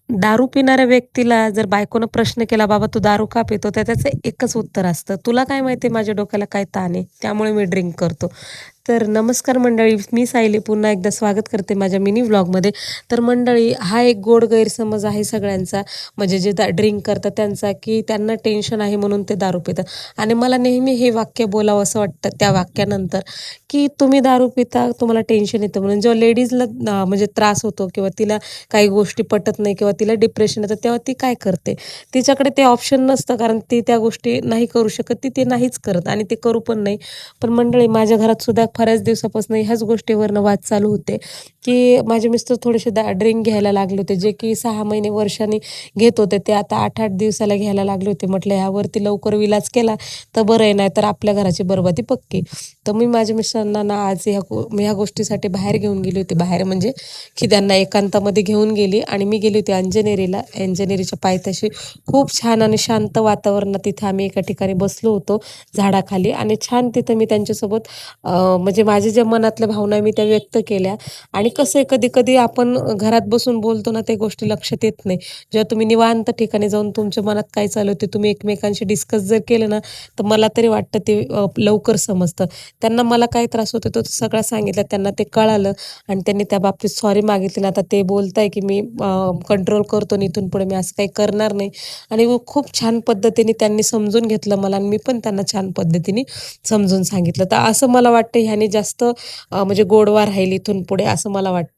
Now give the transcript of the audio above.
दारू पिणाऱ्या व्यक्तीला जर बायकोनं प्रश्न केला, "बाबा तू दारू का पितो?" तर त्याचं एकच उत्तर असतं, "तुला काय माहिती माझ्या डोक्याला काय ताण आहे, त्यामुळे मी ड्रिंक करतो." तर नमस्कार मंडळी, मी सायली पुन्हा एकदा स्वागत करते माझ्या मिनी व्लॉगमध्ये. तर मंडळी, हा एक गोड गैरसमज आहे सगळ्यांचा, म्हणजे जे ड्रिंक करतात त्यांचा, की त्यांना टेन्शन आहे म्हणून ते दारू पितात. आणि मला नेहमी हे वाक्य बोलावंसं वाटतं त्या वाक्यानंतर, की तुम्ही दारू पिता, तुम्हाला टेन्शन येतं म्हणून. जेव्हा लेडीजला म्हणजे त्रास होतो किंवा तिला काही गोष्टी पटत नाही किंवा तिला डिप्रेशन येतं, तेव्हा ती काय करते? तिच्याकडे ते ऑप्शन नसतं, कारण ती त्या गोष्टी नाही करू शकत. ती ते नाहीच करत आणि ते करू पण नाही. पण मंडळी, माझ्या घरात सुद्धा बऱ्याच दिवसापासून ह्याच गोष्टीवरनं वाद चालू होते, की माझे मिस्टर थोडेसे ड्रिंक घ्यायला लागले होते, जे की 6 महिने, वर्षांनी घेत होते. ते आता 8-8 दिवसाला घ्यायला लागले होते. म्हटलं ह्यावरती लवकर विलाज केला तर बरं आहे, नाहीतर आपल्या घराची बरबादी पक्की. तर मी माझ्या मिस्टरांना ना आज ह्या गोष्टीसाठी बाहेर घेऊन गेली होती. बाहेर म्हणजे की त्यांना एकांतामध्ये घेऊन गेली आणि मी गेली होती अंजनेरीला. अंजनेरीच्या पायथ्याशी खूप छान आणि शांत वातावरणात तिथं आम्ही एका ठिकाणी बसलो होतो झाडाखाली आणि छान तिथं मी त्यांच्यासोबत म्हणजे माझ्या ज्या मनातल्या भावना आहे मी त्या व्यक्त केल्या. आणि कसं आहे, कधी-कधी आपण घरात बसून बोलतो ना, त्या गोष्टी लक्षात येत नाही. जेव्हा तुम्ही निवांत ठिकाणी जाऊन तुमच्या मनात काय चालू आहे ते तुम्ही एकमेकांशी डिस्कस जर केलं ना, तर मला तरी वाटतं ते लवकर समजतं. त्यांना मला काय त्रास होतो तो सगळा सांगितला. त्यांना ते कळालं आणि त्यांनी त्या बाबतीत सॉरी मागितली आणि आता ते बोलताय, की मी कंट्रोल करतो आणि इथून पुढे मी असं काही करणार नाही. आणि मग खूप छान पद्धतीने त्यांनी समजून घेतलं मला आणि मी पण त्यांना छान पद्धतीने समजून सांगितलं. तर असं मला वाटतं ह्याने जास्त म्हणजे गोडवा राहील इथून पुढे असं मला वाटतं.